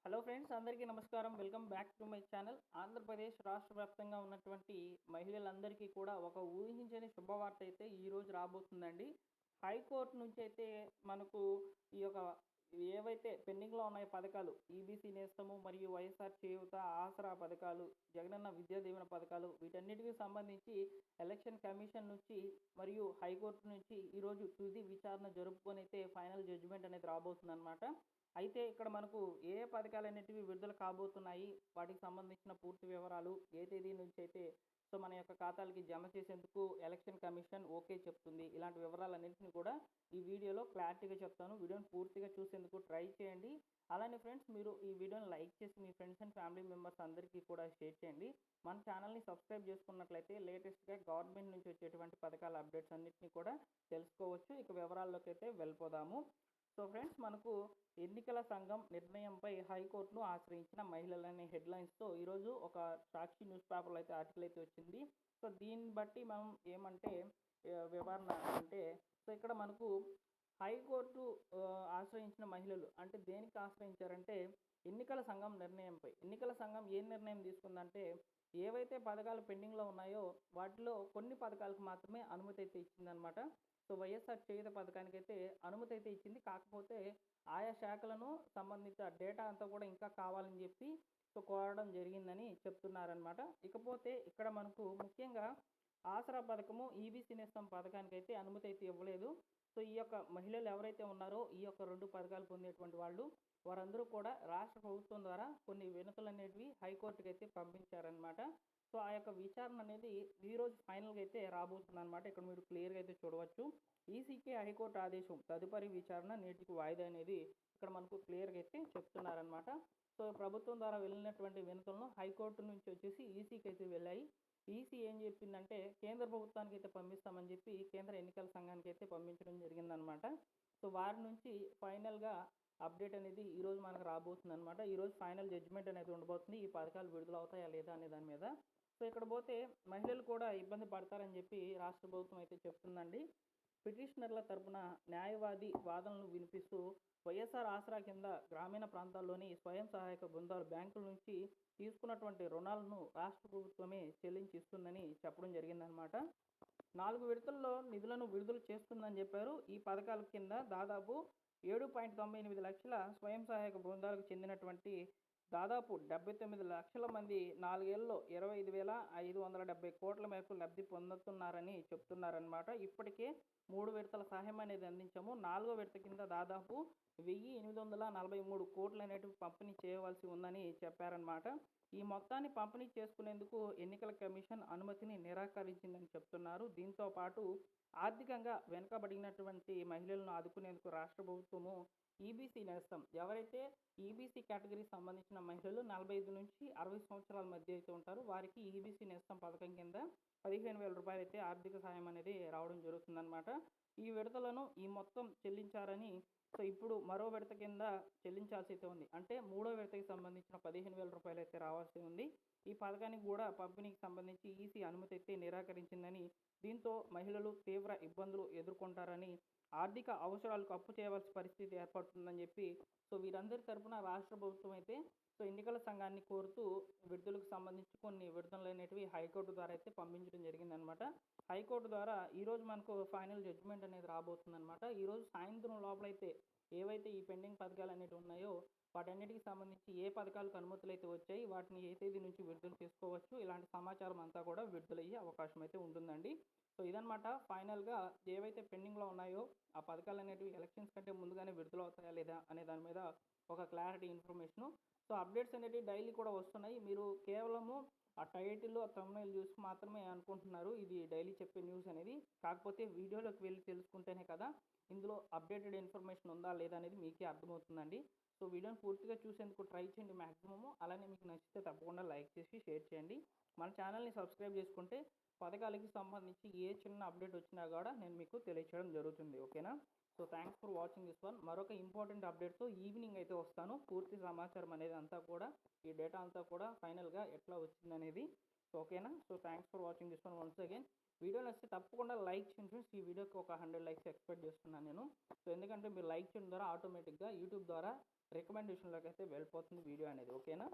Hello friends, అందరికీ నమస్కారం. Welcome back to my channel. Andhra Pradesh రాష్ట్ర వ్యాప్తంగా ఉన్నటువంటి మహిళలందరికీ కూడా ఒక ఊహించని శుభవార్త అయితే ఈరోజు రాబోతుందండి. హైకోర్టు నుంచి అయితే మనకు ఈ యొక్క ఏవైతే పెండింగ్‌లో ఉన్నాయో పథకాలు, ఈబీసీ నేస్తము మరియు వైఎస్ఆర్ చేయూత, ఆసరా పథకాలు, జగనన్న విద్యా దీవెన పథకాలు, వీటన్నిటికి సంబంధించి ఎలక్షన్ కమిషన్ నుంచి మరియు హైకోర్టు నుంచి ఈరోజు తుది విచారణ జరుపుకొని అయితే ఫైనల్ జడ్జిమెంట్ అనేది రాబోతుందనమాట. అయితే ఇక్కడ మనకు ఏ ఏ పథకాలనేటివి విడుదల కాబోతున్నాయి, వాటికి సంబంధించిన పూర్తి వివరాలు, ఏ తేదీ నుంచి అయితే మన యొక్క ఖాతాలకి జమ చేసేందుకు ఎలక్షన్ కమిషన్ ఓకే చెప్తుంది. ఇలాంటి వివరాలన్నింటిని కూడా ఈ వీడియోలో క్లారిటీగా చెప్తాను. వీడియోని పూర్తిగా చూసేందుకు ట్రై చేయండి. అలానే ఫ్రెండ్స్, మీరు ఈ వీడియోని లైక్ చేసి మీ ఫ్రెండ్స్ అండ్ ఫ్యామిలీ మెంబర్స్ అందరికీ కూడా షేర్ చేయండి. మన ఛానల్ని సబ్స్క్రైబ్ చేసుకున్నట్లయితే లేటెస్ట్‌గా గవర్నమెంట్ నుంచి వచ్చేటువంటి పథకాల అప్డేట్స్ అన్నిటిని కూడా తెలుసుకోవచ్చు. ఇక వివరాల్లోకి అయితే వెళ్ళిపోదాము. సో ఫ్రెండ్స్, మనకు ఎన్నికల సంఘం నిర్ణయంపై హైకోర్టును ఆశ్రయించిన మహిళలనే హెడ్లైన్స్తో ఈరోజు ఒక సాక్షి న్యూస్ పేపర్లో అయితే ఆర్టికల్ అయితే వచ్చింది. సో దీన్ని బట్టి మనం ఏమంటే వివరణ అంటే, సో ఇక్కడ మనకు హైకోర్టు ఆశ్రయించిన మహిళలు అంటే దేనికి ఆశ్రయించారంటే ఎన్నికల సంఘం నిర్ణయంపై. ఎన్నికల సంఘం ఏ నిర్ణయం తీసుకుందంటే, ఏవైతే పథకాలు పెండింగ్లో ఉన్నాయో వాటిలో కొన్ని పథకాలకు మాత్రమే అనుమతి అయితే ఇచ్చిందనమాట. సో వైఎస్ఆర్ చేయూత పథకానికైతే అనుమతి అయితే ఇచ్చింది. కాకపోతే ఆయా శాఖలను సంబంధిత డేటా అంతా కూడా ఇంకా కావాలని చెప్పి సో కోరడం జరిగిందని చెప్తున్నారనమాట. ఇకపోతే ఇక్కడ మనకు ముఖ్యంగా ఆసరా పథకము, ఈబీసీ నేస్తం పథకానికైతే అనుమతి అయితే ఇవ్వలేదు. సో ఈ యొక్క మహిళలు ఎవరైతే ఉన్నారో ఈ యొక్క 2 పథకాలు పొందేటువంటి వాళ్ళు, వారందరూ కూడా రాష్ట్ర ప్రభుత్వం ద్వారా కొన్ని వినతులు అనేటివి హైకోర్టుకి అయితే పంపించారనమాట. సో ఆ యొక్క విచారణ అనేది ఈరోజు ఫైనల్గా అయితే రాబోతుందన్నమాట. ఇక్కడ మీరు క్లియర్గా అయితే చూడవచ్చు. ఈసీకే హైకోర్టు ఆదేశం, తదుపరి విచారణ నేటికి వాయిదా అనేది ఇక్కడ మనకు క్లియర్గా అయితే చెప్తున్నారనమాట. సో ప్రభుత్వం ద్వారా వెళ్ళినటువంటి వినతులను హైకోర్టు నుంచి వచ్చేసి ఈసీకి అయితే వెళ్ళాయి. ఈసీ ఏం చెప్పిందంటే కేంద్ర ప్రభుత్వానికి అయితే పంపిస్తామని చెప్పి కేంద్ర ఎన్నికల సంఘానికి అయితే పంపించడం జరిగిందనమాట. సో వారి నుంచి ఫైనల్గా అప్డేట్ అనేది ఈరోజు మనకు రాబోతుందనమాట. ఈరోజు ఫైనల్ జడ్జిమెంట్ అనేది ఉండబోతుంది. ఈ పథకాలు విడుదల అవుతాయా లేదా అనే దాని మీద. సో ఇక్కడ పోతే మహిళలు కూడా ఇబ్బంది పడతారని చెప్పి రాష్ట్ర ప్రభుత్వం అయితే చెప్తుందండి. పిటిషనర్ల తరపున న్యాయవాది వాదనలు వినిపిస్తూ వైఎస్ఆర్ ఆసరా కింద గ్రామీణ ప్రాంతాల్లోని స్వయం సహాయక బృందాలు బ్యాంకుల నుంచి తీసుకున్నటువంటి రుణాలను రాష్ట్ర ప్రభుత్వమే చెల్లించి ఇస్తుందని చెప్పడం జరిగిందనమాట. 4 విడతల్లో నిధులను విడుదల చేస్తుందని చెప్పారు. ఈ పథకాల కింద దాదాపు 7.98 లక్షల స్వయం సహాయక బృందాలకు చెందినటువంటి దాదాపు 79 లక్షల మంది 4 ఏళ్లలో 25,570 కోట్ల మేరకు లబ్ధి పొందుతున్నారని చెప్తున్నారనమాట. ఇప్పటికే 3 విడతల సహాయం అనేది అందించాము. 4వ విడత కింద దాదాపు 1,843 కోట్లు అనేటివి పంపిణీ చేయవలసి ఉందని చెప్పారనమాట. ఈ మొత్తాన్ని పంపిణీ చేసుకునేందుకు ఎన్నికల కమిషన్ అనుమతిని నిరాకరించిందని చెప్తున్నారు. దీంతో పాటు ఆర్థికంగా వెనుకబడినటువంటి మహిళలను ఆదుకునేందుకు రాష్ట్ర ప్రభుత్వము ఈబీసీ నేస్తం, ఎవరైతే ఈబీసీ కేటగిరీకి సంబంధించిన మహిళలు 45 నుంచి 60 సంవత్సరాల మధ్య అయితే ఉంటారో వారికి ఈబీసీ నేస్తం పథకం కింద 15,000 రూపాయలు అయితే ఆర్థిక సాయం అనేది రావడం జరుగుతుందన్నమాట. ఈ విడతలను ఈ మొత్తం చెల్లించారని, సో ఇప్పుడు మరో విడత కింద చెల్లించాల్సి అయితే ఉంది. అంటే 3వ విడతకి సంబంధించిన 15,000 రూపాయలు అయితే రావాల్సి ఉంది. ఈ పథకానికి కూడా పంపిణీకి సంబంధించి ఈసీ అనుమతి అయితే నిరాకరించిందని, దీంతో మహిళలు తీవ్ర ఇబ్బందులు ఎదుర్కొంటారని, ఆర్థిక అవసరాలకు అప్పు చేయవలసిన పరిస్థితి ఏర్పడుతుందని చెప్పి సో వీరందరి తరపున రాష్ట్ర ప్రభుత్వం అయితే సో ఎన్నికల సంఘాన్ని కోరుతూ విడుదలకు సంబంధించి కొన్ని విడుదలలు అనేటివి హైకోర్టు ద్వారా అయితే పంపించడం జరిగిందనమాట. హైకోర్టు ద్వారా ఈరోజు మనకు ఫైనల్ జడ్జిమెంట్ అనేది రాబోతుందనమాట. ఈరోజు సాయంత్రం లోపలైతే ఏవైతే ఈ పెండింగ్ పథకాలు అనేవి ఉన్నాయో వాటన్నిటికి సంబంధించి ఏ పథకాలకు అనుమతులు అయితే వచ్చాయి, వాటిని ఏ తేదీ నుంచి విడుదల చేసుకోవచ్చు, ఇలాంటి సమాచారం అంతా కూడా విడుదలయ్యే అవకాశం అయితే ఉంటుందండి. సో ఇదనమాట ఫైనల్గా ఏవైతే పెండింగ్లో ఉన్నాయో ఆ పథకాలు అనేటివి ఎలక్షన్స్ కంటే ముందుగానే విడుదల అవుతాయా లేదా అనే దాని మీద ఒక క్లారిటీ ఇన్ఫర్మేషను. సో అప్డేట్స్ అనేటివి డైలీ కూడా వస్తున్నాయి. మీరు కేవలము ఆ టైటిల్, ఆ థంబ్నెయిల్ చూసి మాత్రమే అనుకుంటున్నారు ఇది డైలీ చెప్పే న్యూస్ అనేది. కాకపోతే వీడియోలోకి వెళ్ళి తెలుసుకుంటేనే కదా ఇందులో అప్డేటెడ్ ఇన్ఫర్మేషన్ ఉందా లేదా అనేది మీకే అర్థమవుతుందండి. సో వీడియోని పూర్తిగా చూసేందుకు ట్రై చేయండి మ్యాక్సిమము. అలానే మీకు నచ్చితే తప్పకుండా లైక్ చేసి షేర్ చేయండి. మన ఛానల్ని సబ్స్క్రైబ్ చేసుకుంటే పథకాలకి సంబంధించి ఏ చిన్న అప్డేట్ వచ్చినా కూడా నేను మీకు తెలియచేయడం జరుగుతుంది. ఓకేనా? So thanks for watching this one. మరొక ఇంపార్టెంట్ అప్డేట్తో ఈవినింగ్ అయితే వస్తాను. పూర్తి సమాచారం అనేది అంతా కూడా, ఈ డేటా అంతా కూడా ఫైనల్గా ఎట్లా వచ్చిందనేది. సో ఓకేనా? So thanks for watching this one once again. Video నచ్చితే తప్పకుండా లైక్ చేయండి ఫ్రెండ్స్. ఈ వీడియోకి ఒక 100 లైక్స్ ఎక్స్పెక్ట్ చేస్తున్నాను నేను. సో ఎందుకంటే మీరు లైక్ చేయడం ద్వారా ఆటోమేటిక్గా యూట్యూబ్ ద్వారా రికమెండేషన్లోకి అయితే వెళ్ళిపోతుంది వీడియో అనేది. ఓకేనా?